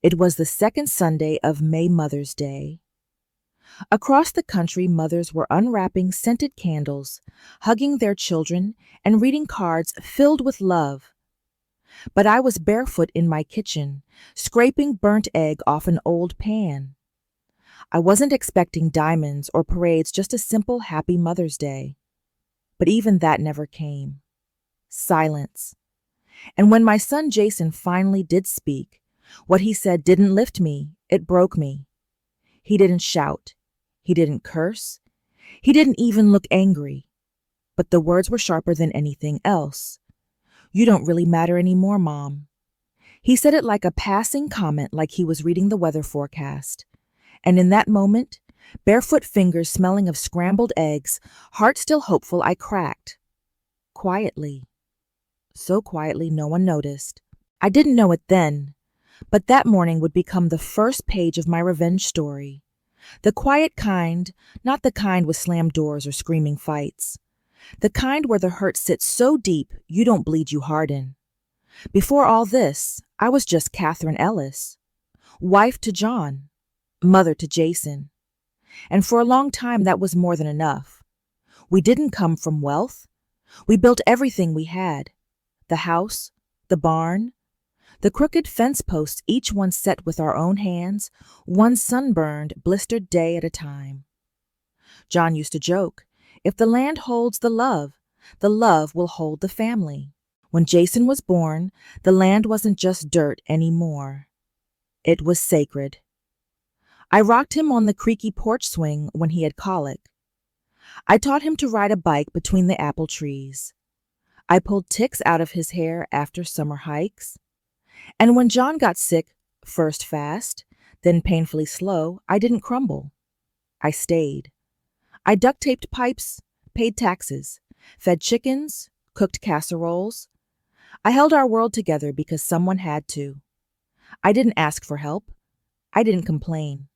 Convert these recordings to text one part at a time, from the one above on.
It was the second Sunday of May, Mother's Day. Across the country, mothers were unwrapping scented candles, hugging their children, and reading cards filled with love. But I was barefoot in my kitchen, scraping burnt egg off an old pan. I wasn't expecting diamonds or parades, just a simple Happy Mother's Day. But even that never came. Silence. And when my son Jason finally did speak, what he said didn't lift me, it broke me. He didn't shout. He didn't curse. He didn't even look angry. But the words were sharper than anything else. "You don't really matter anymore, Mom." He said it like a passing comment, like he was reading the weather forecast. And in that moment, barefoot fingers smelling of scrambled eggs, heart still hopeful, I cracked. Quietly. So quietly no one noticed. I didn't know it then, but that morning would become the first page of my revenge story. The quiet kind, not the kind with slammed doors or screaming fights. The kind where the hurt sits so deep you don't bleed, you harden. Before all this, I was just Catherine Ellis, wife to John, mother to Jason. And for a long time that was more than enough. We didn't come from wealth. We built everything we had. The house, the barn, the crooked fence posts, each one set with our own hands, one sunburned, blistered day at a time. John used to joke, if the land holds the love will hold the family. When Jason was born, the land wasn't just dirt anymore. It was sacred. I rocked him on the creaky porch swing when he had colic. I taught him to ride a bike between the apple trees. I pulled ticks out of his hair after summer hikes. And when John got sick, first fast, then painfully slow, I didn't crumble. I stayed. I duct-taped pipes, paid taxes, fed chickens, cooked casseroles. I held our world together because someone had to. I didn't ask for help. I didn't complain.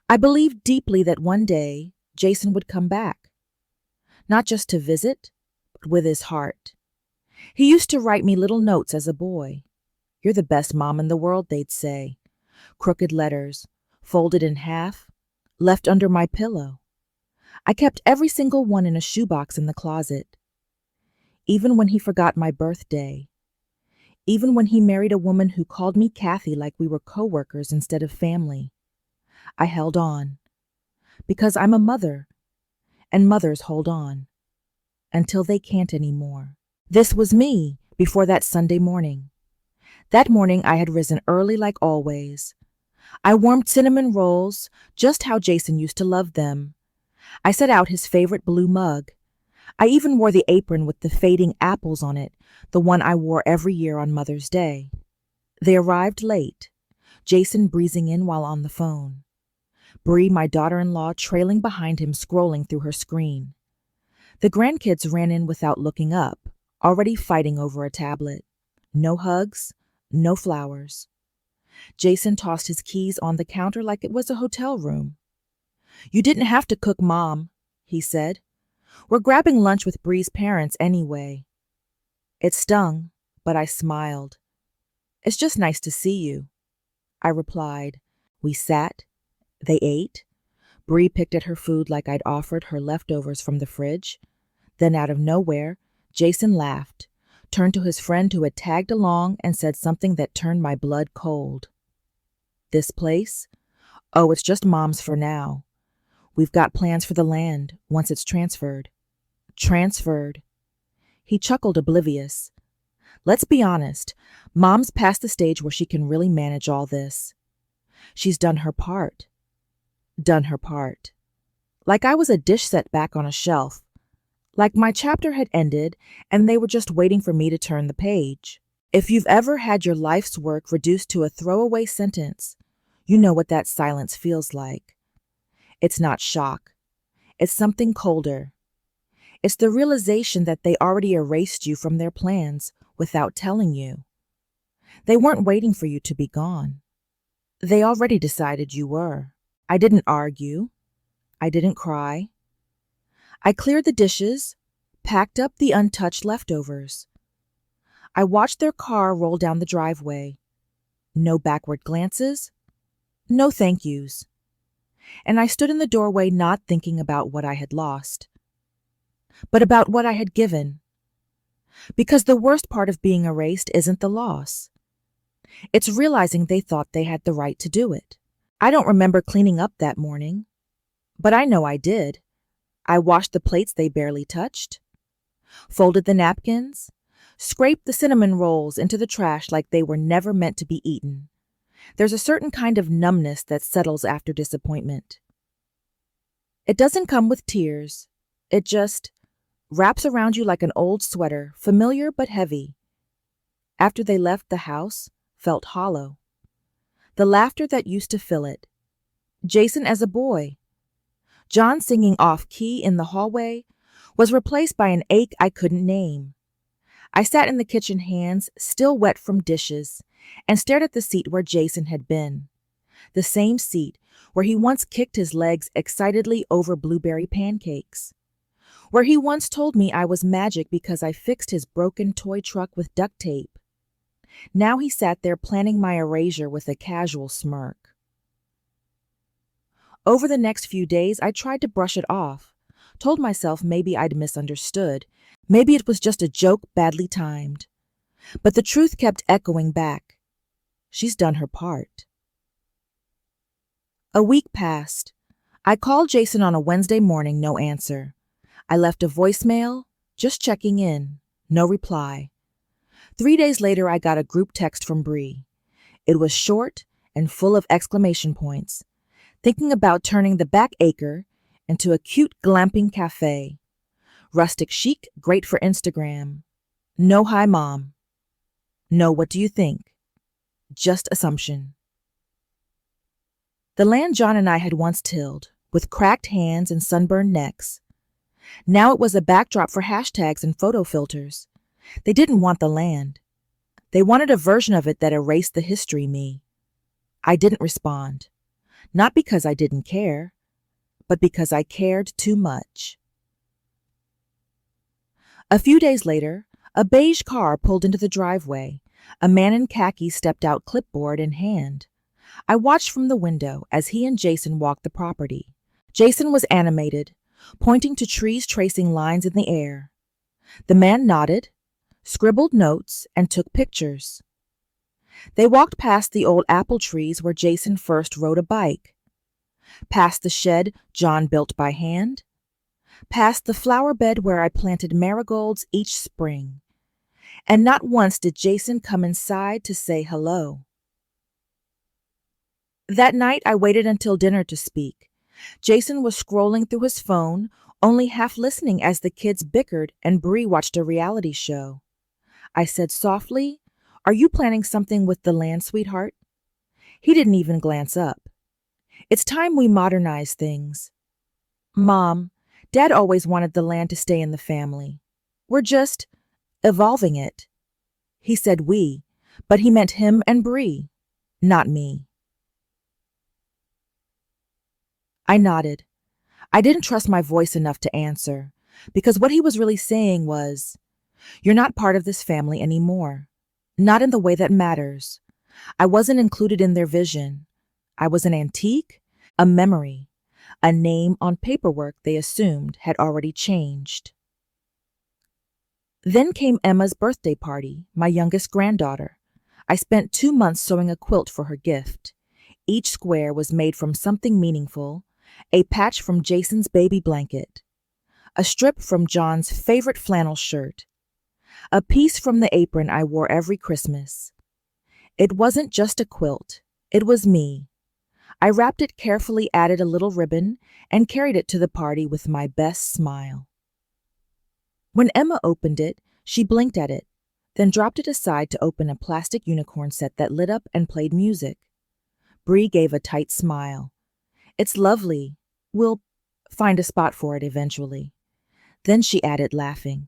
I believed deeply that one day Jason would come back. Not just to visit, but with his heart. He used to write me little notes as a boy. "You're the best mom in the world," they'd say. Crooked letters, folded in half, left under my pillow. I kept every single one in a shoebox in the closet. Even when he forgot my birthday. Even when he married a woman who called me Kathy like we were co-workers instead of family. I held on. Because I'm a mother. And mothers hold on. Until they can't anymore. This was me before that Sunday morning. That morning I had risen early like always. I warmed cinnamon rolls, just how Jason used to love them. I set out his favorite blue mug. I even wore the apron with the fading apples on it, the one I wore every year on Mother's Day. They arrived late, Jason breezing in while on the phone. Bree, my daughter-in-law, trailing behind him, scrolling through her screen. The grandkids ran in without looking up, already fighting over a tablet. No hugs, no flowers. Jason tossed his keys on the counter like it was a hotel room. "You didn't have to cook, Mom," he said. "We're grabbing lunch with Bree's parents anyway." It stung, but I smiled. "It's just nice to see you," I replied. We sat. They ate. Bree picked at her food like I'd offered her leftovers from the fridge. Then out of nowhere, Jason laughed, turned to his friend who had tagged along and said something that turned my blood cold. "This place? Oh, it's just Mom's for now. We've got plans for the land once it's transferred." Transferred. He chuckled, oblivious. "Let's be honest, Mom's past the stage where she can really manage all this. She's done her part. Done her part. Like I was a dish set back on a shelf. Like my chapter had ended and they were just waiting for me to turn the page. If you've ever had your life's work reduced to a throwaway sentence, you know what that silence feels like. It's not shock. It's something colder. It's the realization that they already erased you from their plans without telling you. They weren't waiting for you to be gone. They already decided you were. I didn't argue. I didn't cry. I cleared the dishes, packed up the untouched leftovers. I watched their car roll down the driveway. No backward glances. No thank yous. And I stood in the doorway not thinking about what I had lost, but about what I had given. Because the worst part of being erased isn't the loss. It's realizing they thought they had the right to do it. I don't remember cleaning up that morning, but I know I did. I washed the plates they barely touched, folded the napkins, scraped the cinnamon rolls into the trash like they were never meant to be eaten. There's a certain kind of numbness that settles after disappointment. It doesn't come with tears. It just wraps around you like an old sweater, familiar but heavy. After they left, the house felt hollow. The laughter that used to fill it. Jason as a boy. John singing off-key in the hallway was replaced by an ache I couldn't name. I sat in the kitchen, hands still wet from dishes, and stared at the seat where Jason had been. The same seat where he once kicked his legs excitedly over blueberry pancakes. Where he once told me I was magic because I fixed his broken toy truck with duct tape. Now he sat there planning my erasure with a casual smirk. Over the next few days, I tried to brush it off, told myself maybe I'd misunderstood, maybe it was just a joke badly timed. But the truth kept echoing back. She's done her part. A week passed. I called Jason on a Wednesday morning, no answer. I left a voicemail, just checking in, no reply. 3 days later, I got a group text from Bree. It was short and full of exclamation points, thinking about turning the back acre into a cute glamping cafe. Rustic chic, great for Instagram. No hi, Mom. No, what do you think? Just assumption. The land John and I had once tilled, with cracked hands and sunburned necks. Now it was a backdrop for hashtags and photo filters. They didn't want the land. They wanted a version of it that erased the history me. I didn't respond. Not because I didn't care, but because I cared too much. A few days later, a beige car pulled into the driveway. A man in khaki stepped out, clipboard in hand. I watched from the window as he and Jason walked the property. Jason was animated, pointing to trees, tracing lines in the air. The man nodded, scribbled notes, and took pictures. They walked past the old apple trees where Jason first rode a bike, past the shed John built by hand, past the flower bed where I planted marigolds each spring. And not once did Jason come inside to say hello. That night, I waited until dinner to speak. Jason was scrolling through his phone, only half listening as the kids bickered and Bree watched a reality show. I said softly, "Are you planning something with the land, sweetheart?" He didn't even glance up. "It's time we modernize things." "Mom, Dad always wanted the land to stay in the family. We're just evolving it." He said we, but he meant him and Bree, not me. I nodded. I didn't trust my voice enough to answer, because what he was really saying was, "You're not part of this family anymore. Not in the way that matters." I wasn't included in their vision. I was an antique, a memory, a name on paperwork they assumed had already changed. Then came Emma's birthday party, my youngest granddaughter. I spent 2 months sewing a quilt for her gift. Each square was made from something meaningful, a patch from Jason's baby blanket, a strip from John's favorite flannel shirt, a piece from the apron I wore every Christmas. It wasn't just a quilt, it was me. I wrapped it carefully, added a little ribbon, and carried it to the party with my best smile. When Emma opened it, she blinked at it, then dropped it aside to open a plastic unicorn set that lit up and played music. Bree gave a tight smile. "It's lovely. We'll find a spot for it eventually." Then she added, laughing,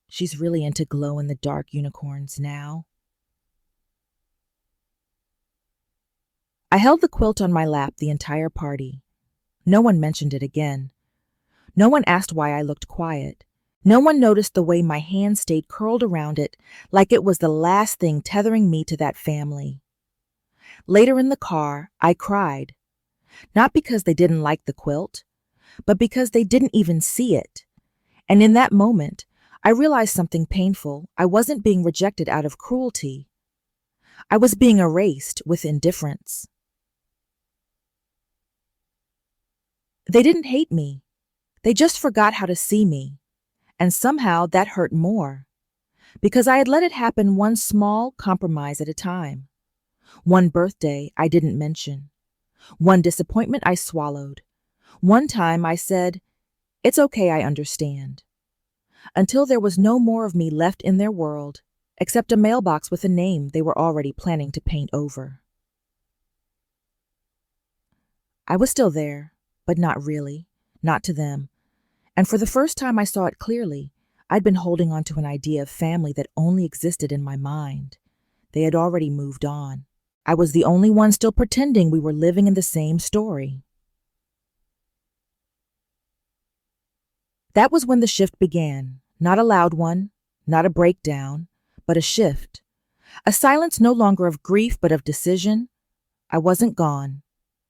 "She's really into glow-in-the-dark unicorns now." I held the quilt on my lap the entire party. No one mentioned it again. No one asked why I looked quiet. No one noticed the way my hand stayed curled around it like it was the last thing tethering me to that family. Later in the car, I cried, not because they didn't like the quilt, but because they didn't even see it. And in that moment, I realized something painful. I wasn't being rejected out of cruelty. I was being erased with indifference. They didn't hate me. They just forgot how to see me. And somehow that hurt more, because I had let it happen one small compromise at a time. One birthday I didn't mention. One disappointment I swallowed. One time I said, "It's okay, I understand." Until there was no more of me left in their world, except a mailbox with a name they were already planning to paint over. I was still there, but not really, not to them. And for the first time I saw it clearly. I'd been holding on to an idea of family that only existed in my mind. They had already moved on. I was the only one still pretending we were living in the same story. That was when the shift began. Not a loud one, not a breakdown, but a shift. A silence no longer of grief, but of decision. I wasn't gone.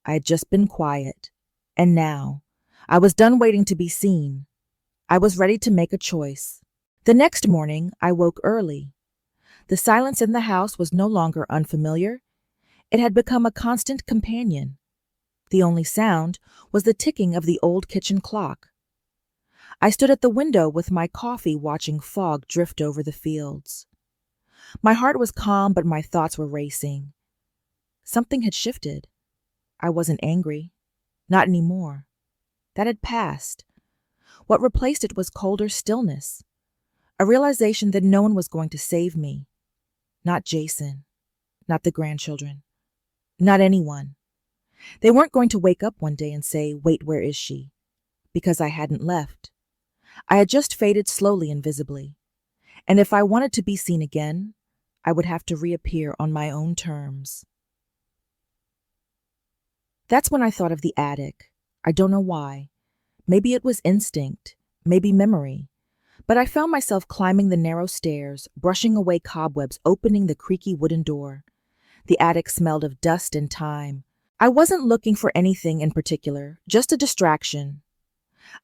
I had just been quiet. And now, I was done waiting to be seen. I was ready to make a choice. The next morning, I woke early. The silence in the house was no longer unfamiliar. It had become a constant companion. The only sound was the ticking of the old kitchen clock. I stood at the window with my coffee watching fog drift over the fields. My heart was calm, but my thoughts were racing. Something had shifted. I wasn't angry. Not anymore. That had passed. What replaced it was colder stillness. A realization that no one was going to save me. Not Jason. Not the grandchildren. Not anyone. They weren't going to wake up one day and say, "Wait, where is she?" Because I hadn't left. I had just faded slowly and visibly. And if I wanted to be seen again, I would have to reappear on my own terms. That's when I thought of the attic. I don't know why. Maybe it was instinct, maybe memory. But I found myself climbing the narrow stairs, brushing away cobwebs, opening the creaky wooden door. The attic smelled of dust and time. I wasn't looking for anything in particular, just a distraction.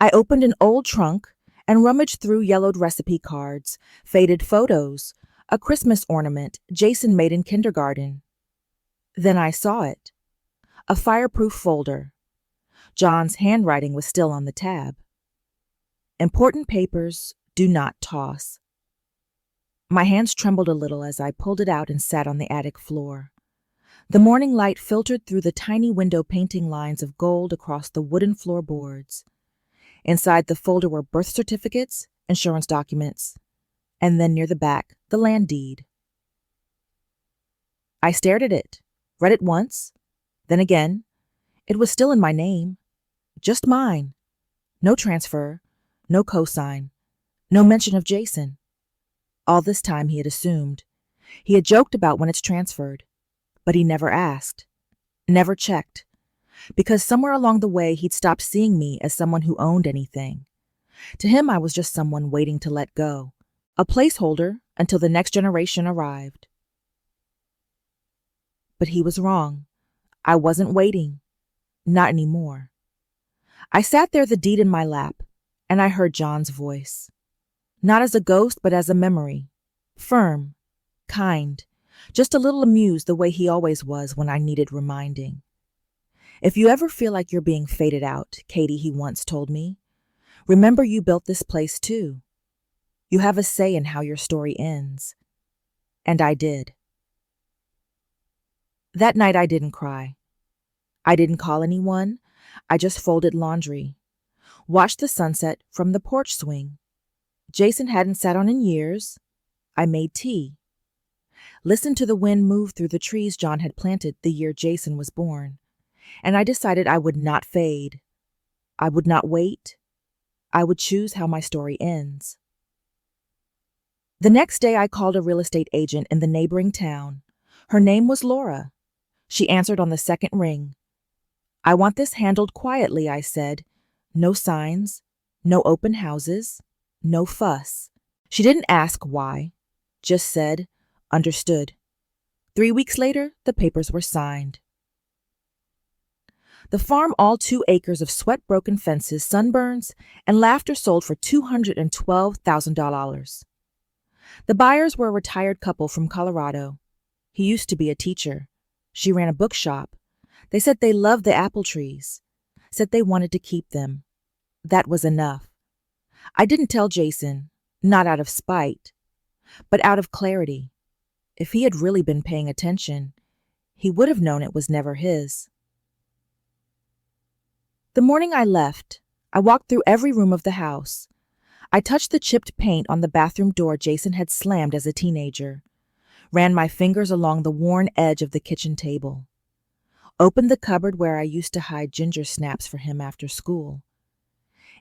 I opened an old trunk and rummaged through yellowed recipe cards, faded photos, a Christmas ornament Jason made in kindergarten. Then I saw it. A fireproof folder. John's handwriting was still on the tab. Important papers, do not toss. My hands trembled a little as I pulled it out and sat on the attic floor. The morning light filtered through the tiny window painting lines of gold across the wooden floorboards. Inside the folder were birth certificates, insurance documents, and then near the back, the land deed. I stared at it, read it once, then again. It was still in my name. Just mine. No transfer, no cosign, no mention of Jason. All this time he had assumed. He had joked about when it's transferred. But he never asked, never checked, because somewhere along the way he'd stopped seeing me as someone who owned anything. To him I was just someone waiting to let go, a placeholder until the next generation arrived. But he was wrong. I wasn't waiting. Not anymore. I sat there, the deed in my lap, and I heard John's voice. Not as a ghost, but as a memory. Firm, kind, just a little amused the way he always was when I needed reminding. "If you ever feel like you're being faded out," Katie, he once told me, "remember you built this place too. You have a say in how your story ends." And I did. That night I didn't cry. I didn't call anyone. I just folded laundry, watched the sunset from the porch swing. Jason hadn't sat on in years. I made tea. Listened to the wind move through the trees John had planted the year Jason was born. And I decided I would not fade. I would not wait. I would choose how my story ends. The next day I called a real estate agent in the neighboring town. Her name was Laura. She answered on the second ring. "I want this handled quietly," I said. "No signs, no open houses, no fuss." She didn't ask why, just said, "Understood." 3 weeks later, the papers were signed. The farm, all 2 acres of sweat-broken fences, sunburns, and laughter, sold for $212,000. The buyers were a retired couple from Colorado. He used to be a teacher. She ran a bookshop. They said they loved the apple trees, said they wanted to keep them. That was enough. I didn't tell Jason, not out of spite, but out of clarity. If he had really been paying attention, he would have known it was never his. The morning I left, I walked through every room of the house. I touched the chipped paint on the bathroom door Jason had slammed as a teenager, ran my fingers along the worn edge of the kitchen table, opened the cupboard where I used to hide ginger snaps for him after school.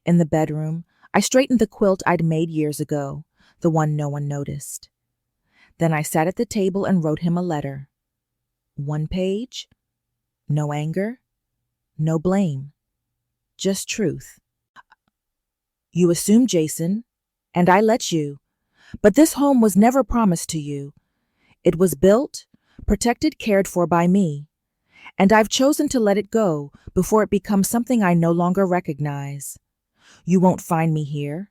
In the bedroom, I straightened the quilt I'd made years ago, the one no one noticed. Then I sat at the table and wrote him a letter. 1 page, no anger, no blame, just truth. You assumed Jason, and I let you, but this home was never promised to you. It was built, protected, cared for by me, and I've chosen to let it go before it becomes something I no longer recognize. You won't find me here.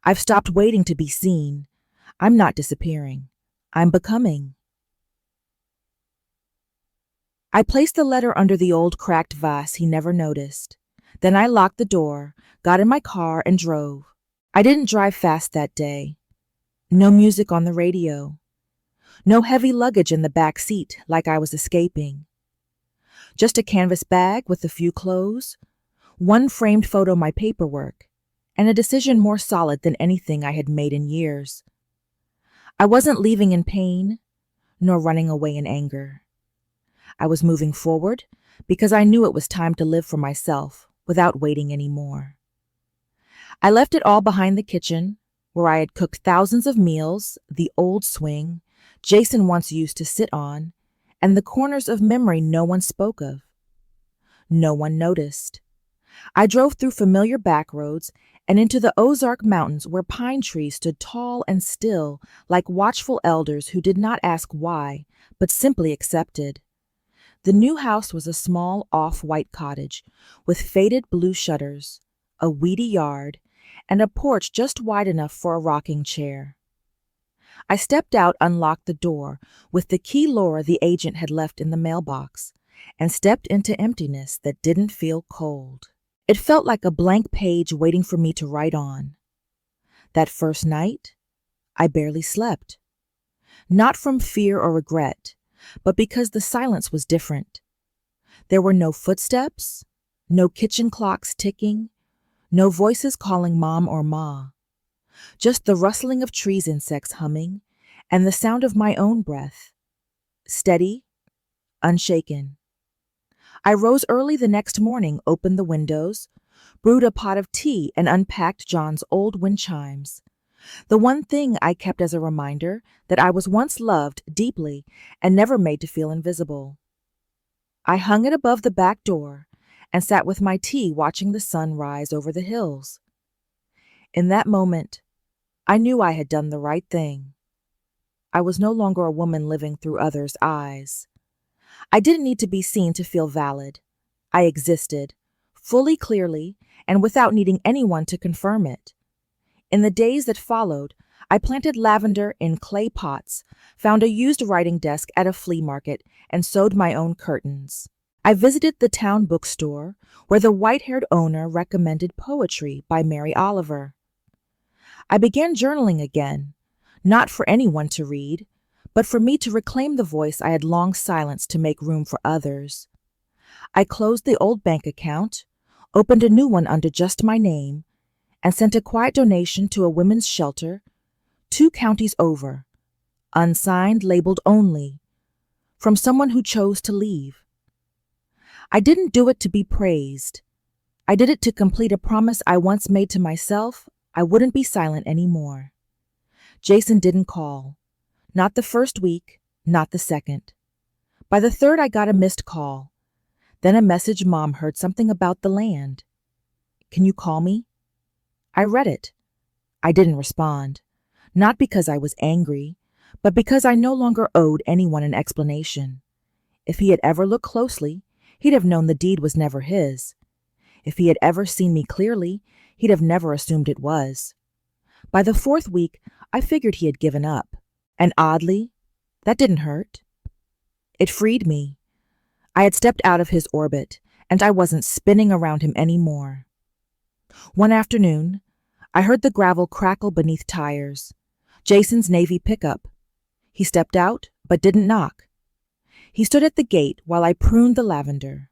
I've stopped waiting to be seen. I'm not disappearing. I'm becoming. I placed the letter under the old cracked vase he never noticed. Then I locked the door, got in my car, and drove. I didn't drive fast that day. No music on the radio. No heavy luggage in the back seat like I was escaping. Just a canvas bag with a few clothes, one framed photo, my paperwork, and a decision more solid than anything I had made in years. I wasn't leaving in pain, nor running away in anger. I was moving forward because I knew it was time to live for myself without waiting anymore. I left it all behind the kitchen, where I had cooked thousands of meals, the old swing Jason once used to sit on, and the corners of memory no one spoke of. No one noticed. I drove through familiar back roads and into the Ozark Mountains, where pine trees stood tall and still, like watchful elders who did not ask why, but simply accepted. The new house was a small, off-white cottage with faded blue shutters, a weedy yard, and a porch just wide enough for a rocking chair. I stepped out, unlocked the door with the key Laura, the agent, had left in the mailbox, and stepped into emptiness that didn't feel cold. It felt like a blank page waiting for me to write on. That first night, I barely slept. Not from fear or regret, but because the silence was different. There were no footsteps, no kitchen clocks ticking, no voices calling mom or ma. Just the rustling of trees, insects humming, and the sound of my own breath. Steady, unshaken. I rose early the next morning, opened the windows, brewed a pot of tea, and unpacked John's old wind chimes. The one thing I kept as a reminder that I was once loved deeply and never made to feel invisible. I hung it above the back door and sat with my tea, watching the sun rise over the hills. In that moment, I knew I had done the right thing. I was no longer a woman living through others' eyes. I didn't need to be seen to feel valid. I existed, fully, clearly, and without needing anyone to confirm it. In the days that followed, I planted lavender in clay pots, found a used writing desk at a flea market, and sewed my own curtains. I visited the town bookstore, where the white-haired owner recommended Poetry by Mary Oliver. I began journaling again, not for anyone to read, but for me to reclaim the voice I had long silenced to make room for others. I closed the old bank account, opened a new one under just my name, and sent a quiet donation to a women's shelter 2 counties over, unsigned, labeled only, from someone who chose to leave. I didn't do it to be praised. I did it to complete a promise I once made to myself. I wouldn't be silent anymore. Jason didn't call. Not the first week, not the second. By the third, I got a missed call. Then a message: Mom heard something about the land. Can you call me? I read it. I didn't respond. Not because I was angry, but because I no longer owed anyone an explanation. If he had ever looked closely, he'd have known the deed was never his. If he had ever seen me clearly, he'd have never assumed it was. By the fourth week, I figured he had given up. And oddly, that didn't hurt. It freed me. I had stepped out of his orbit, and I wasn't spinning around him anymore. One afternoon, I heard the gravel crackle beneath tires. Jason's Navy pickup. He stepped out, but didn't knock. He stood at the gate while I pruned the lavender.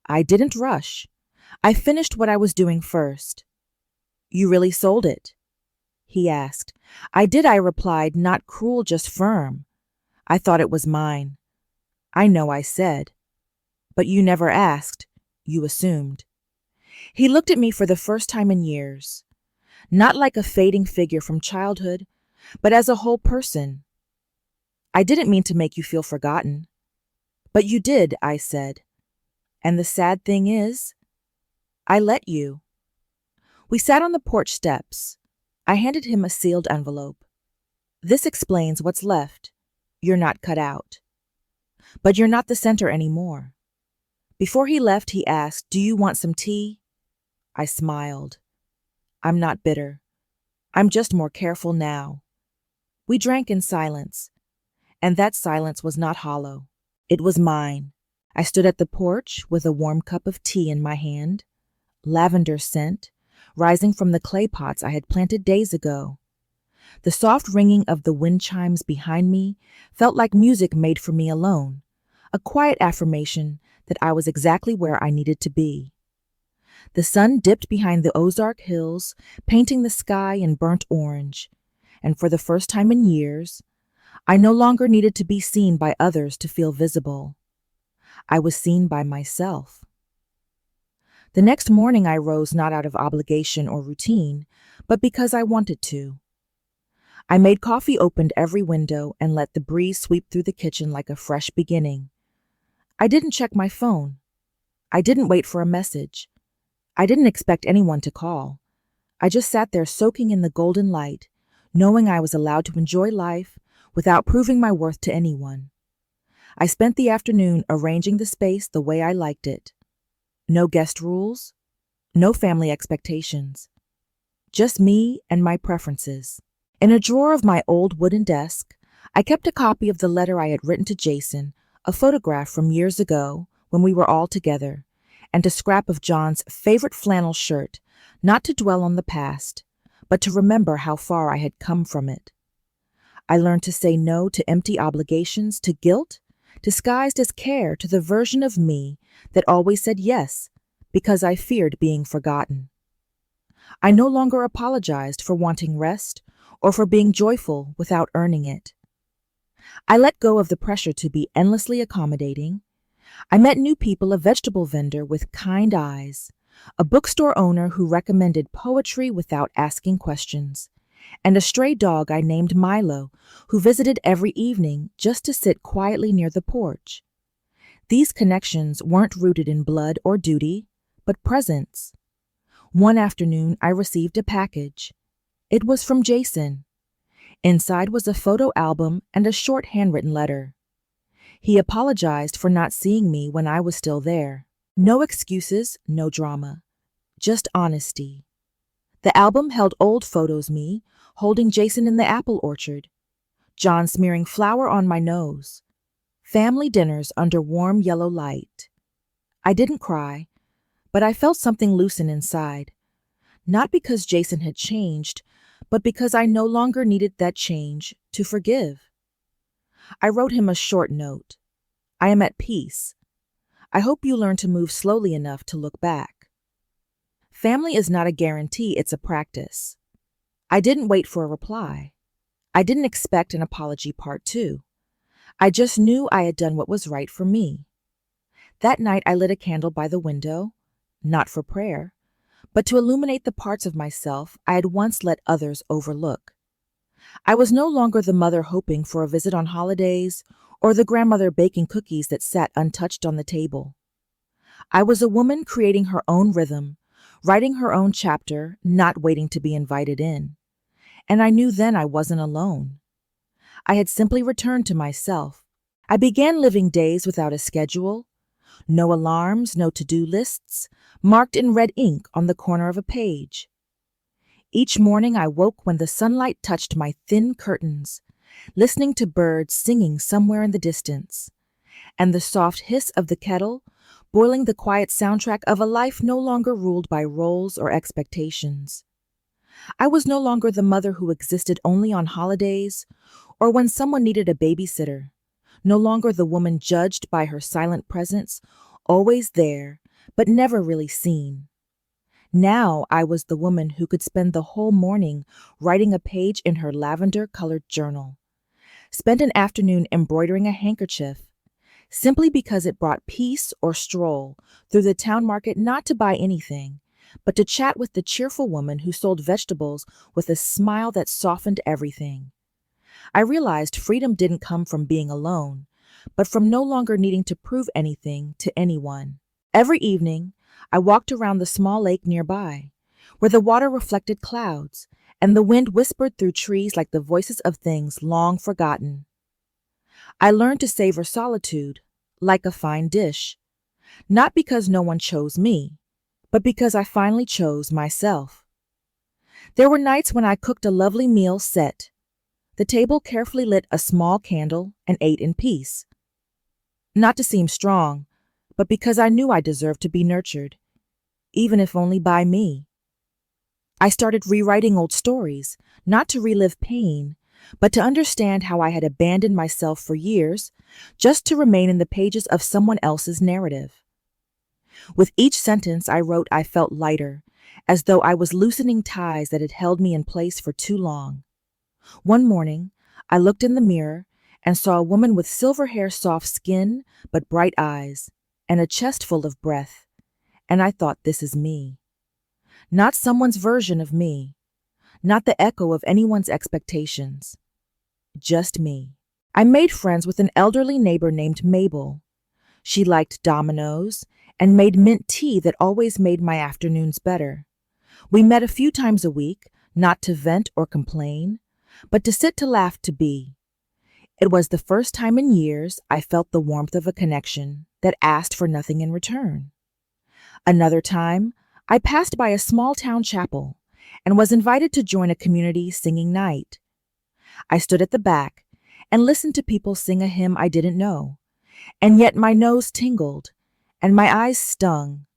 I didn't rush. I finished what I was doing first. "You really sold it?" he asked. "I did," I replied, not cruel, just firm. "I thought it was mine." "I know," I said. "But you never asked. You assumed." He looked at me for the first time in years, not like a fading figure from childhood, but as a whole person. "I didn't mean to make you feel forgotten." "But you did," I said. "And the sad thing is, I let you." We sat on the porch steps. I handed him a sealed envelope. "This explains what's left. You're not cut out. But you're not the center anymore." Before he left, he asked, "Do you want some tea?" I smiled. "I'm not bitter. I'm just more careful now." We drank in silence, and that silence was not hollow. It was mine. I stood at the porch with a warm cup of tea in my hand, lavender scent, rising from the clay pots I had planted days ago. The soft ringing of the wind chimes behind me felt like music made for me alone, a quiet affirmation that I was exactly where I needed to be. The sun dipped behind the Ozark Hills, painting the sky in burnt orange, and for the first time in years, I no longer needed to be seen by others to feel visible. I was seen by myself. The next morning I rose not out of obligation or routine, but because I wanted to. I made coffee, opened every window, and let the breeze sweep through the kitchen like a fresh beginning. I didn't check my phone. I didn't wait for a message. I didn't expect anyone to call. I just sat there soaking in the golden light, knowing I was allowed to enjoy life without proving my worth to anyone. I spent the afternoon arranging the space the way I liked it. No guest rules, no family expectations. Just me and my preferences. In a drawer of my old wooden desk, I kept a copy of the letter I had written to Jason, a photograph from years ago when we were all together, and a scrap of John's favorite flannel shirt, not to dwell on the past, but to remember how far I had come from it. I learned to say no to empty obligations, to guilt, disguised as care, to the version of me that always said yes because I feared being forgotten. I no longer apologized for wanting rest or for being joyful without earning it. I let go of the pressure to be endlessly accommodating. I met new people, a vegetable vendor with kind eyes, a bookstore owner who recommended poetry without asking questions, and a stray dog I named Milo, who visited every evening just to sit quietly near the porch. These connections weren't rooted in blood or duty, but presence. One afternoon, I received a package. It was from Jason. Inside was a photo album and a short handwritten letter. He apologized for not seeing me when I was still there. No excuses, no drama, just honesty. The album held old photos, me holding Jason in the apple orchard, John smearing flour on my nose, family dinners under warm yellow light. I didn't cry, but I felt something loosen inside, not because Jason had changed, but because I no longer needed that change to forgive. I wrote him a short note. "I am at peace. I hope you learn to move slowly enough to look back." Family is not a guarantee, it's a practice. I didn't wait for a reply. I didn't expect an apology part 2. I just knew I had done what was right for me. That night I lit a candle by the window, not for prayer, but to illuminate the parts of myself I had once let others overlook. I was no longer the mother hoping for a visit on holidays or the grandmother baking cookies that sat untouched on the table. I was a woman creating her own rhythm, writing her own chapter, not waiting to be invited in. And I knew then I wasn't alone. I had simply returned to myself. I began living days without a schedule, no alarms, no to-do lists, marked in red ink on the corner of a page. Each morning I woke when the sunlight touched my thin curtains, listening to birds singing somewhere in the distance, and the soft hiss of the kettle, boiling the quiet soundtrack of a life no longer ruled by roles or expectations. I was no longer the mother who existed only on holidays or when someone needed a babysitter, no longer the woman judged by her silent presence, always there, but never really seen. Now I was the woman who could spend the whole morning writing a page in her lavender-colored journal, spend an afternoon embroidering a handkerchief, simply because it brought peace, or stroll through the town market not to buy anything, but to chat with the cheerful woman who sold vegetables with a smile that softened everything. I realized freedom didn't come from being alone, but from no longer needing to prove anything to anyone. Every evening, I walked around the small lake nearby, where the water reflected clouds, and the wind whispered through trees like the voices of things long forgotten. I learned to savor solitude, like a fine dish, not because no one chose me, but because I finally chose myself. There were nights when I cooked a lovely meal set, the table carefully lit a small candle, and ate in peace. Not to seem strong, but because I knew I deserved to be nurtured, even if only by me. I started rewriting old stories, not to relive pain, but to understand how I had abandoned myself for years just to remain in the pages of someone else's narrative. With each sentence I wrote, I felt lighter, as though I was loosening ties that had held me in place for too long. One morning, I looked in the mirror and saw a woman with silver hair, soft skin, but bright eyes, and a chest full of breath, and I thought, this is me. Not someone's version of me, not the echo of anyone's expectations. Just me. I made friends with an elderly neighbor named Mabel. She liked dominoes and made mint tea that always made my afternoons better. We met a few times a week, not to vent or complain, but to sit, to laugh, to be. It was the first time in years I felt the warmth of a connection that asked for nothing in return. Another time, I passed by a small town chapel and was invited to join a community singing night. I stood at the back and listened to people sing a hymn I didn't know, and yet my nose tingled and my eyes stung,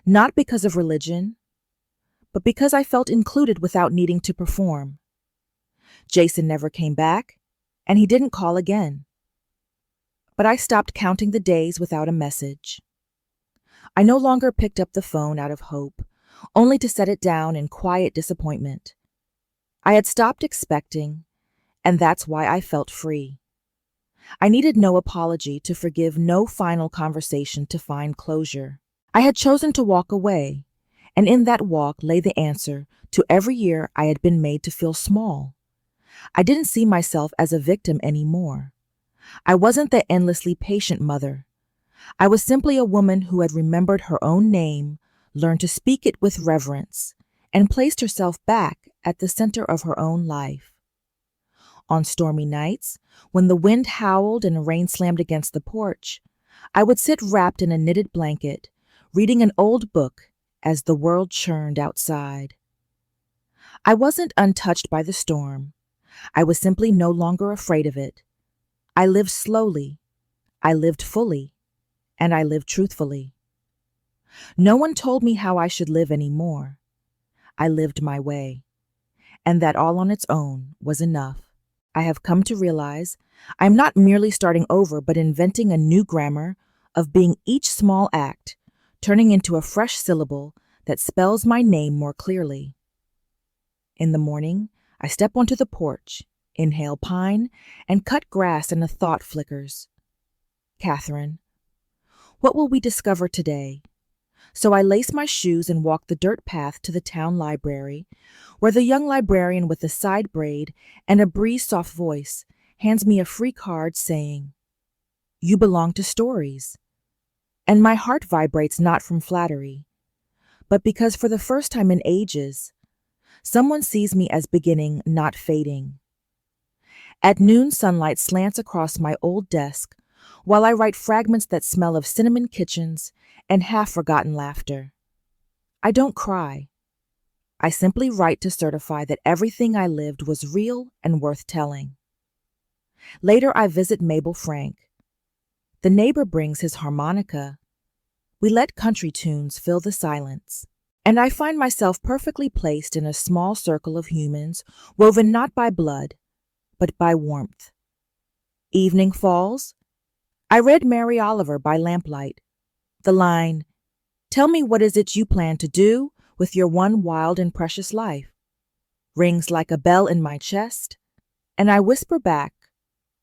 not because of religion, but because I felt included without needing to perform. Jason never came back, and he didn't call again. But I stopped counting the days without a message. I no longer picked up the phone out of hope, only to set it down in quiet disappointment. I had stopped expecting, and that's why I felt free. I needed no apology to forgive, no final conversation to find closure. I had chosen to walk away, and in that walk lay the answer to every year I had been made to feel small. I didn't see myself as a victim anymore. I wasn't the endlessly patient mother. I was simply a woman who had remembered her own name, learned to speak it with reverence, and placed herself back at the center of her own life. On stormy nights, when the wind howled and rain slammed against the porch, I would sit wrapped in a knitted blanket, reading an old book as the world churned outside. I wasn't untouched by the storm. I was simply no longer afraid of it. I lived slowly, I lived fully, and I lived truthfully. No one told me how I should live anymore. I lived my way, and that all on its own was enough. I have come to realize I'm not merely starting over, but inventing a new grammar of being each small act, turning into a fresh syllable that spells my name more clearly. In the morning, I step onto the porch, inhale pine, and cut grass, and a thought flickers. Catherine, what will we discover today? So I lace my shoes and walk the dirt path to the town library, where the young librarian with a side braid and a breeze-soft voice hands me a free card saying, "You belong to stories." And my heart vibrates not from flattery, but because for the first time in ages, someone sees me as beginning, not fading. At noon, sunlight slants across my old desk, while I write fragments that smell of cinnamon kitchens and half-forgotten laughter. I don't cry. I simply write to certify that everything I lived was real and worth telling. Later, I visit Mabel Frank. The neighbor brings his harmonica. We let country tunes fill the silence. And I find myself perfectly placed in a small circle of humans, woven not by blood, but by warmth. Evening falls. I read Mary Oliver by lamplight. The line, "Tell me what is it you plan to do with your one wild and precious life," rings like a bell in my chest, and I whisper back,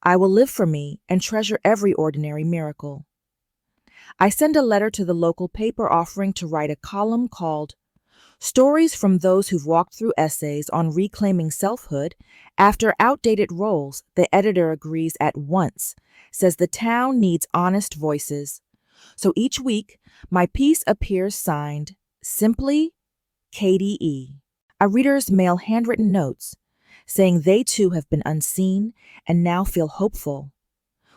"I will live for me and treasure every ordinary miracle." I send a letter to the local paper offering to write a column called "Stories from Those Who've Walked Through Essays on Reclaiming Selfhood After Outdated Roles." The editor agrees at once, says the town needs honest voices. So each week, my piece appears signed, simply Katie E. Our readers mail handwritten notes, saying they too have been unseen and now feel hopeful.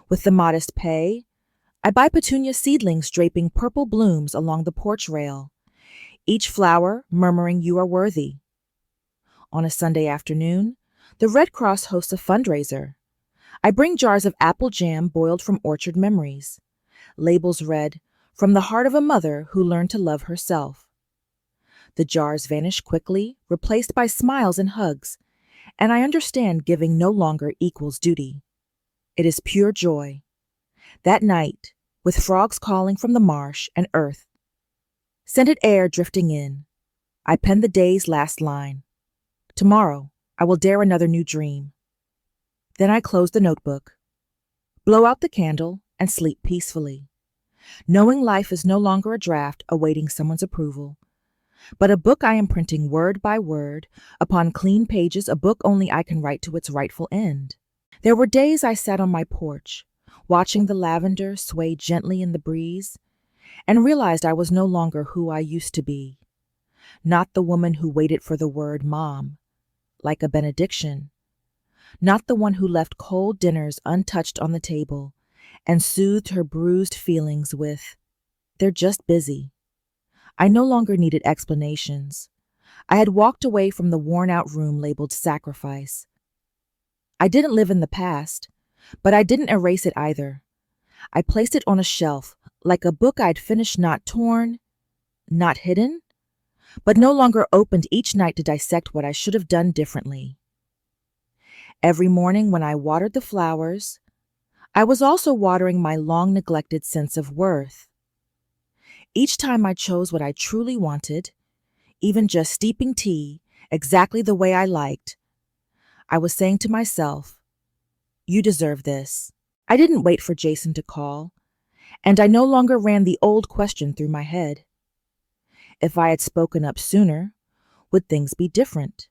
With the modest pay, I buy petunia seedlings draping purple blooms along the porch rail, each flower murmuring you are worthy. On a Sunday afternoon, the Red Cross hosts a fundraiser. I bring jars of apple jam boiled from orchard memories, labels read, "From the heart of a mother who learned to love herself." The jars vanish quickly, replaced by smiles and hugs, and I understand giving no longer equals duty. It is pure joy. That night, with frogs calling from the marsh and earth, scented air drifting in, I pen the day's last line. Tomorrow, I will dare another new dream. Then I close the notebook, blow out the candle, and sleep peacefully, knowing life is no longer a draft awaiting someone's approval, but a book I am printing word by word upon clean pages, a book only I can write to its rightful end. There were days I sat on my porch, watching the lavender sway gently in the breeze, and realized I was no longer who I used to be. Not the woman who waited for the word mom, like a benediction. Not the one who left cold dinners untouched on the table and soothed her bruised feelings with, "They're just busy." I no longer needed explanations. I had walked away from the worn-out room labeled sacrifice. I didn't live in the past, but I didn't erase it either. I placed it on a shelf, like a book I'd finished, not torn, not hidden, but no longer opened each night to dissect what I should have done differently. Every morning when I watered the flowers, I was also watering my long-neglected sense of worth. Each time I chose what I truly wanted, even just steeping tea exactly the way I liked, I was saying to myself, "You deserve this." I didn't wait for Jason to call, and I no longer ran the old question through my head. If I had spoken up sooner, would things be different?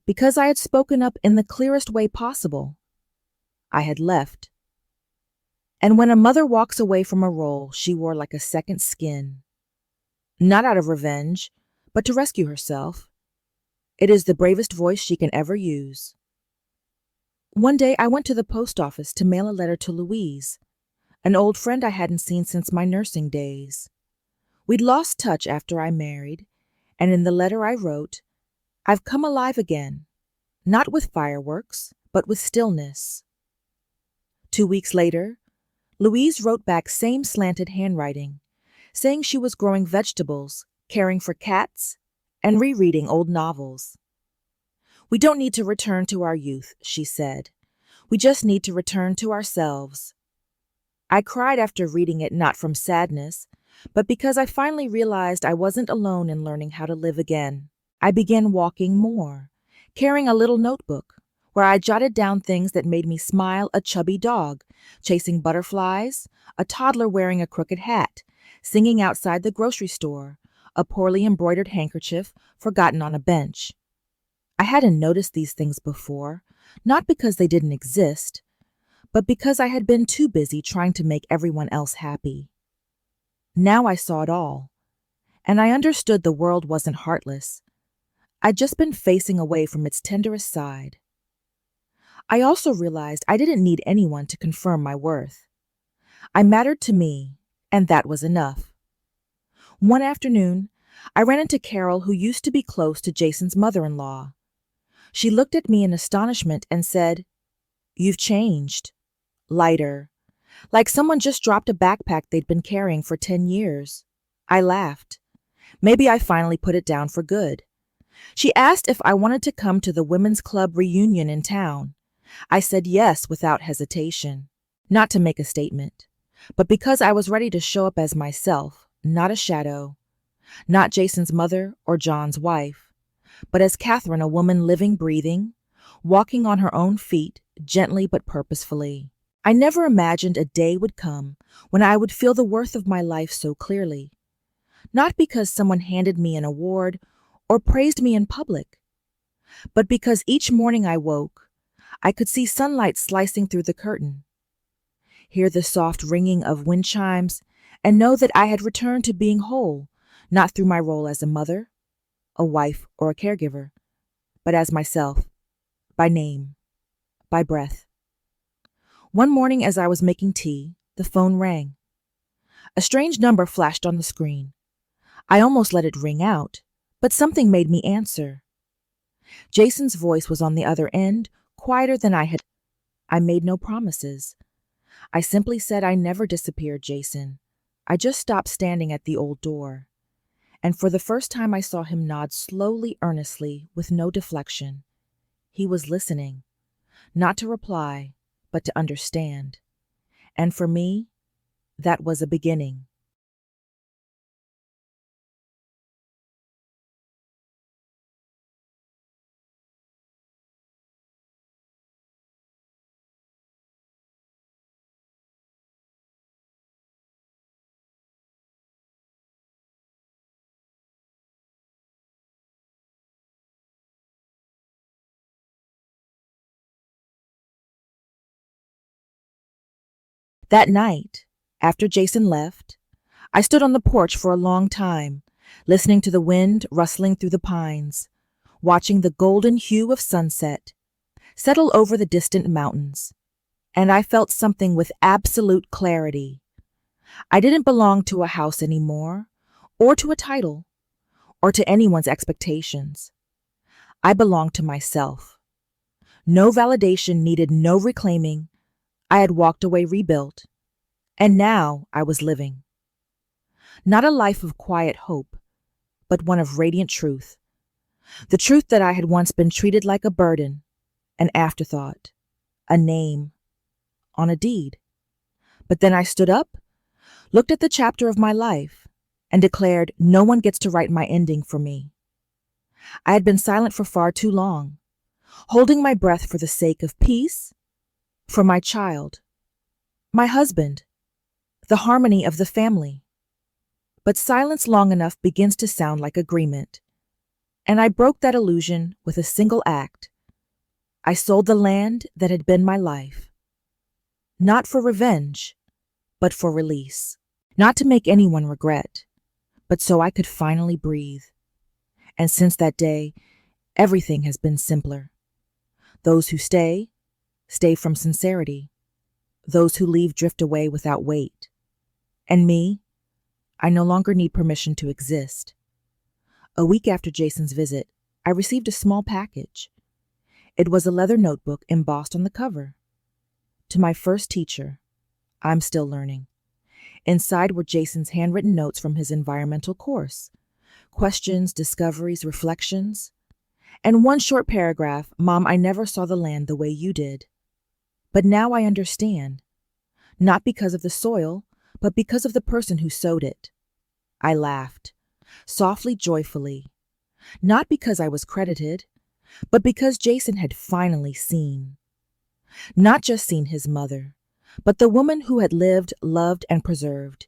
Because I had spoken up in the clearest way possible, I had left. And when a mother walks away from a role she wore like a second skin, not out of revenge, but to rescue herself, it is the bravest voice she can ever use. One day I went to the post office to mail a letter to Louise, an old friend I hadn't seen since my nursing days. We'd lost touch after I married, and in the letter I wrote, "I've come alive again, not with fireworks, but with stillness." 2 weeks later, Louise wrote back same slanted handwriting, saying she was growing vegetables, caring for cats, and rereading old novels. "We don't need to return to our youth," she said. "We just need to return to ourselves." I cried after reading it, not from sadness, but because I finally realized I wasn't alone in learning how to live again. I began walking more, carrying a little notebook where I jotted down things that made me smile: a chubby dog chasing butterflies, a toddler wearing a crooked hat, singing outside the grocery store, a poorly embroidered handkerchief forgotten on a bench. I hadn't noticed these things before, not because they didn't exist, but because I had been too busy trying to make everyone else happy. Now I saw it all, and I understood the world wasn't heartless. I'd just been facing away from its tenderest side. I also realized I didn't need anyone to confirm my worth. I mattered to me, and that was enough. One afternoon, I ran into Carol, who used to be close to Jason's mother-in-law. She looked at me in astonishment and said, "You've changed." Lighter, like someone just dropped a backpack they'd been carrying for 10 years. I laughed. Maybe I finally put it down for good. She asked if I wanted to come to the women's club reunion in town. I said yes without hesitation, not to make a statement, but because I was ready to show up as myself, not a shadow, not Jason's mother or John's wife, but as Catherine, a woman living, breathing, walking on her own feet, gently but purposefully. I never imagined a day would come when I would feel the worth of my life so clearly, not because someone handed me an award or praised me in public, but because each morning I woke, I could see sunlight slicing through the curtain, hear the soft ringing of wind chimes, and know that I had returned to being whole, not through my role as a mother, a wife, or a caregiver, but as myself, by name, by breath. One morning as I was making tea, the phone rang. A strange number flashed on the screen. I almost let it ring out, but something made me answer. Jason's voice was on the other end, quieter than I had. I made no promises. I simply said I never disappeared, Jason. I just stopped standing at the old door. And for the first time I saw him nod slowly, earnestly, with no deflection. He was listening, not to reply, but to understand. And for me, that was a beginning. That night, after Jason left, I stood on the porch for a long time, listening to the wind rustling through the pines, watching the golden hue of sunset settle over the distant mountains. And I felt something with absolute clarity. I didn't belong to a house anymore, or to a title, or to anyone's expectations. I belonged to myself. No validation needed, no reclaiming. I had walked away rebuilt, and now I was living. Not a life of quiet hope, but one of radiant truth. The truth that I had once been treated like a burden, an afterthought, a name, on a deed. But then I stood up, looked at the chapter of my life, and declared no one gets to write my ending for me. I had been silent for far too long, holding my breath for the sake of peace, for my child, my husband, the harmony of the family. But silence long enough begins to sound like agreement, and I broke that illusion with a single act. I sold the land that had been my life, not for revenge, but for release. Not to make anyone regret, but so I could finally breathe. And since that day, everything has been simpler. Those who stay, stay from sincerity. Those who leave drift away without weight. And me, I no longer need permission to exist. A week after Jason's visit, I received a small package. It was a leather notebook embossed on the cover. To my first teacher, I'm still learning. Inside were Jason's handwritten notes from his environmental course, questions, discoveries, reflections, and one short paragraph, "Mom, I never saw the land the way you did. But now I understand, not because of the soil, but because of the person who sowed it." I laughed, softly, joyfully, not because I was credited, but because Jason had finally seen. Not just seen his mother, but the woman who had lived, loved, and preserved,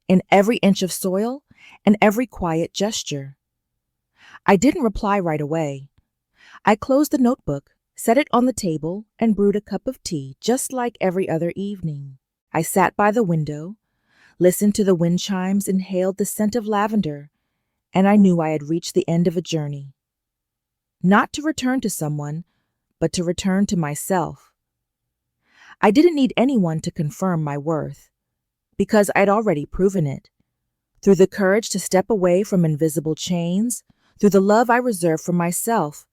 in every inch of soil and every quiet gesture. I didn't reply right away. I closed the notebook, set it on the table, and brewed a cup of tea just like every other evening. I sat by the window, listened to the wind chimes, inhaled the scent of lavender, and I knew I had reached the end of a journey. Not to return to someone, but to return to myself. I didn't need anyone to confirm my worth, because I'd already proven it. Through the courage to step away from invisible chains, through the love I reserve for myself,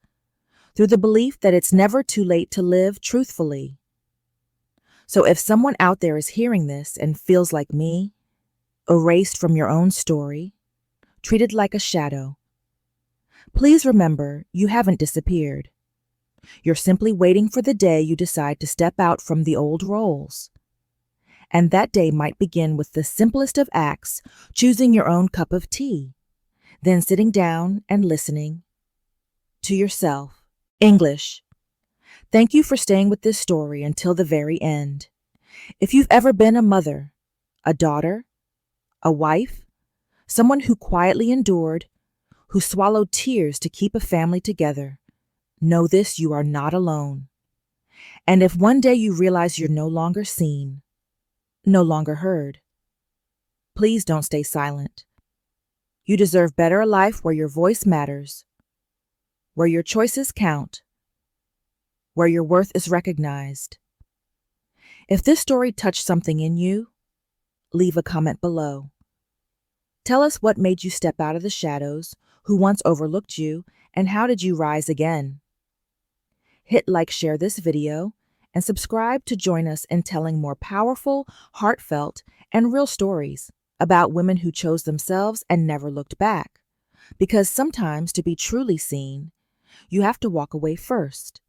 through the belief that it's never too late to live truthfully. So if someone out there is hearing this and feels like me, erased from your own story, treated like a shadow, please remember you haven't disappeared. You're simply waiting for the day you decide to step out from the old roles. And that day might begin with the simplest of acts, choosing your own cup of tea, then sitting down and listening to yourself. English. Thank you for staying with this story until the very end. If you've ever been a mother, a daughter, a wife, someone who quietly endured, who swallowed tears to keep a family together, know this: you are not alone. And if one day you realize you're no longer seen, no longer heard, please don't stay silent. You deserve better, a life where your voice matters, where your choices count, where your worth is recognized. If this story touched something in you, leave a comment below. Tell us what made you step out of the shadows, who once overlooked you, and how did you rise again? Hit like, share this video, and subscribe to join us in telling more powerful, heartfelt, and real stories about women who chose themselves and never looked back. Because sometimes to be truly seen, you have to walk away first.